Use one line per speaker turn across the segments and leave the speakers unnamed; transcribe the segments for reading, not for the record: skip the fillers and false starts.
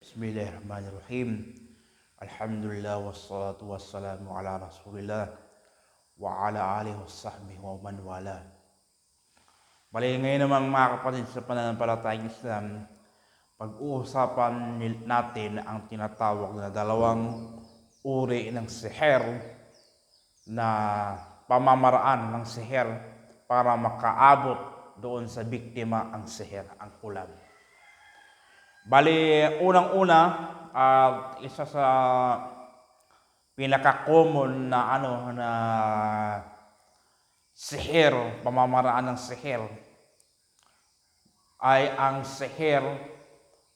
Bismillahirrahmanirrahim. Alhamdulillah wassalatu wassalamu ala Rasulillah wa ala alihi wasahbihi wa man wala. Bali ngayon naman mga kapatid sa pananampalatayang Islam, pag-uusapan natin ang tinatawag na dalawang uri ng siher na pamamaraan ng siher para makaabot doon sa biktima ang siher, ang kulam. Bali, unang-una, isa sa pinaka-common na siher, pamamaraan ng siher, ay ang siher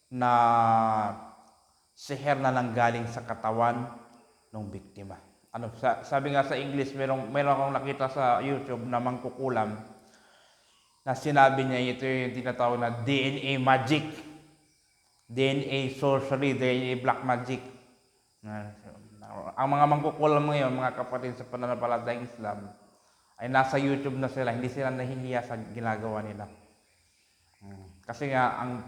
na nanggaling sa katawan ng biktima. Sabi nga sa English, meron akong nakita sa YouTube na mangkukulam na sinabi niya ito yung tinatawag na DNA magic. DNA sorcery, DNA black magic. Ang mga mangkukulam ngayon, mga kapatid sa pananampalatayang Islam, ay nasa YouTube na sila, hindi sila nahihiya sa ginagawa nila. Kasi nga, ang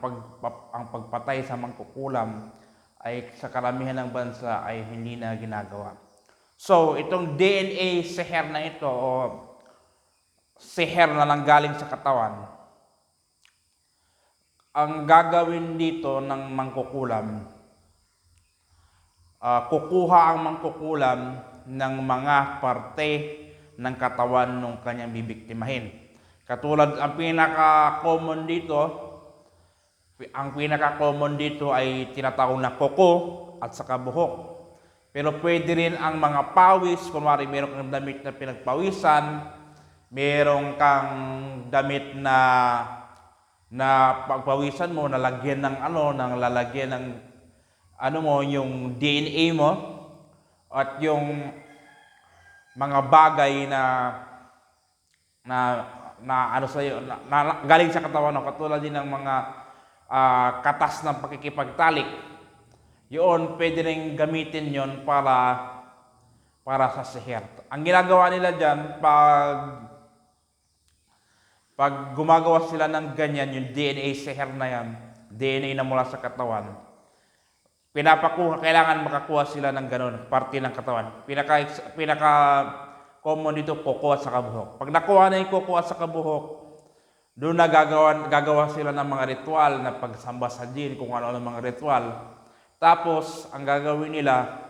pagpatay sa mangkukulam ay sa karamihan ng bansa ay hindi na ginagawa. So, itong DNA siher na ito, o siher na nanggaling sa katawan, ang gagawin dito ng mangkukulam, kukuha ang mangkukulam ng mga parte ng katawan ng kanyang bibiktimahin. Katulad, ang pinaka-common dito ay tinatawag na kuko at saka buhok. Pero pwede rin ang mga pawis, kunwari meron kang damit na pinagpawisan, meron kang damit na pagpawisan mo, lalagyan ng yung DNA mo, at yung mga bagay na galing sa katawan mo, katulad din ng mga katas ng pakikipagtalik. Yun, pwede rin gamitin yon para sa siher. Ang ginagawa nila dyan, pag gumagawa sila ng ganyan, yung DNA siher na yan, DNA na mula sa katawan, kailangan makakuha sila ng ganun, parte ng katawan. Pinaka-common dito, kuko at saka buhok. Pag nakuha na yung kuko at saka buhok, doon na gagawa sila ng mga ritual na pagsamba sa jinn, kung ano ng mga ritual. Tapos, ang gagawin nila,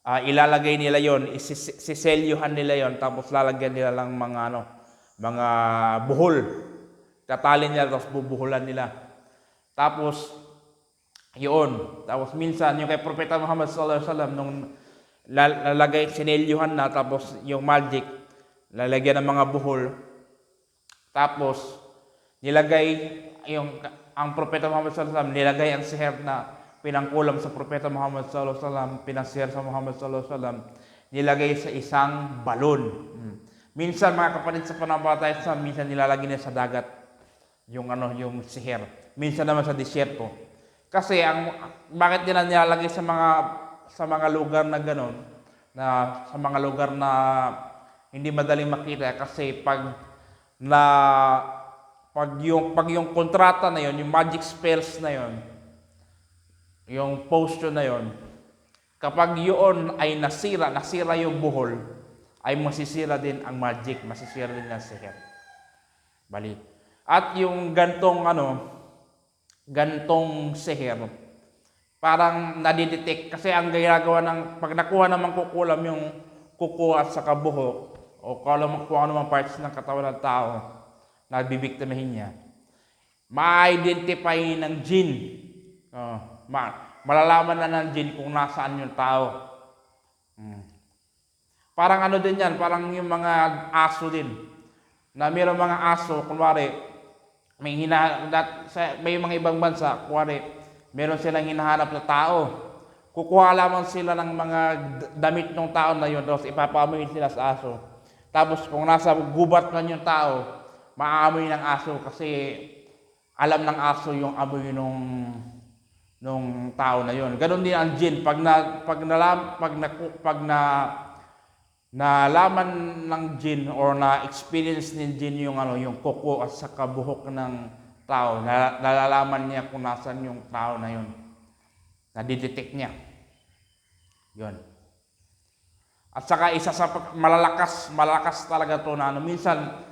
ilalagay nila yon, isiselyuhan nila yon, tapos lalagyan nila lang mga buhol. Tatalin nila, tapos bubuhulan nila. Tapos, yun. Tapos minsan, yung kay Propeta Muhammad sallallahu alaihi wasallam, nung sinelyuhan na, tapos yung magic, lalagyan ng mga buhol. Tapos, ang Propeta Muhammad sallallahu alaihi wasallam, nilagay ang siher na pinangkulam sa Propeta Muhammad sallallahu alaihi wasallam, pinasiher sa Muhammad sallallahu alaihi wasallam, nilagay sa isang balon. Minsan, mga kapatid sa pananampalatayang Islam, minsan nilalagay niya sa dagat yung siher. Minsan naman sa disyerto. Kasi bakit nila nilalagay sa mga lugar na gano'n, sa mga lugar na hindi madaling makita, kasi pag yung kontrata na yon, yung magic spells na yon, yung potion na yon, kapag yun ay nasira yung buhol, ay masisira din ang magic, masisira din ang siher. Bali. At yung gantong siher, parang nadidetect, kasi ang ginagawa pag nakuha naman kukulam yung kuko at saka buhok, o kung ano mang parts ng katawan ng tao na bibiktimahin niya, ma-identify ng jinn. Malalaman na ng jinn kung nasaan yung tao. Parang din yan, parang yung mga aso din. Na mayroong mga aso, kunwari, may mga ibang bansa, kunwari, meron silang hinahanap na tao. Kukuha lamang sila ng mga damit ng tao na yun, tapos ipapamoy sila sa aso. Tapos kung nasa gubat man yung tao, maaamoy ng aso, kasi alam ng aso yung amoy nung tao na yun. Ganon din ang jinn. Pag nalaman ng jinn or na-experience ng jinn yung kuko at saka buhok ng tao, nalalaman niya kung nasan yung tao na yun. nadidetect niya. Yun. At saka isa sa malakas talaga to na ano, minsan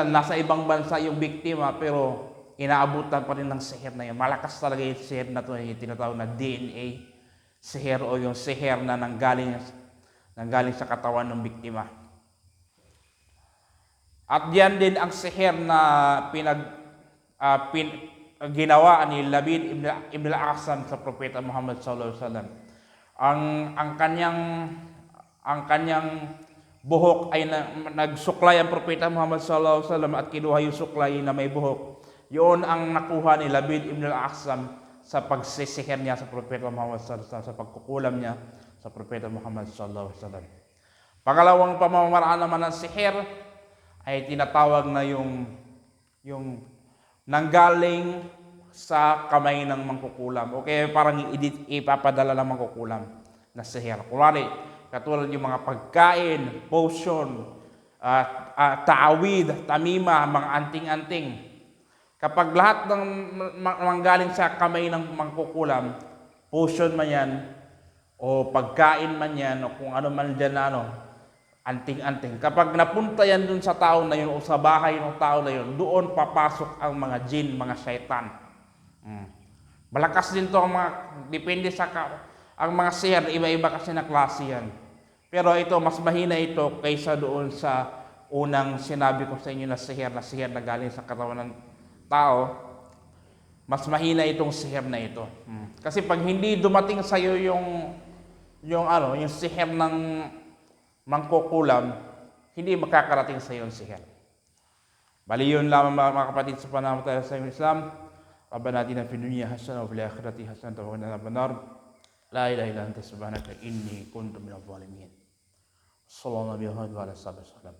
nasa ibang bansa yung biktima pero inaabutan pa rin ng sihir na yun. Malakas talaga yung sihir na to, yung tinatawag na DNA sihir o yung sihir na nanggaling sa katawan ng biktima. At yan din ang sihir na ginawa ni Labid ibn al-Aqsam sa Propeta Muhammad sallallahu alaihi wasallam. Ang kanyang buhok ay nagsuklay ang Propeta Muhammad sallallahu alaihi wasallam at kinuha yung suklay na may buhok. Yun ang nakuha ni Labid ibn al-Aqsam sa pagsisihir niya sa Propeta Muhammad sallallahu alaihi wasallam, sa pagkukulam niya sa Propeta Muhammad sallallahu alaihi wasallam. Pangalawang pamamaraan naman ng sihir ay tinatawag na yung nanggaling sa kamay ng mangkukulam. Okay, parang ipapadala ng mangkukulam na sihir. Kunwari, katulad yung mga pagkain, potion, taawid, tamima, mga anting-anting. Kapag lahat ng manggaling sa kamay ng mangkukulam, potion man yan, o pagkain man yan, o kung ano man dyan na anting-anting. Kapag napunta yan dun sa tao na yun, o sa bahay ng tao na yun, doon papasok ang mga jin, mga syaitan. Malakas din to ang mga, depende sa ang mga sihir, iba-iba kasi na klase yan. Pero ito, mas mahina ito kaysa doon sa unang sinabi ko sa inyo na sihir na galing sa katawan ng tao. Mas mahina itong sihir na ito. Kasi pag hindi dumating sa iyo yung sihir ng mangkukulam, hindi makakarating sa iyo yung sihir. Bali yun lamang mga kapatid sa panahon tayo sa Islam. Rabbana atina fid dunya hasanah wa fil akhirati hasanah wa qina adhaban. La ilaha illa anta subhanaka inni kuntu minadh dhalimin. Sallallahu alaihi wa sallam.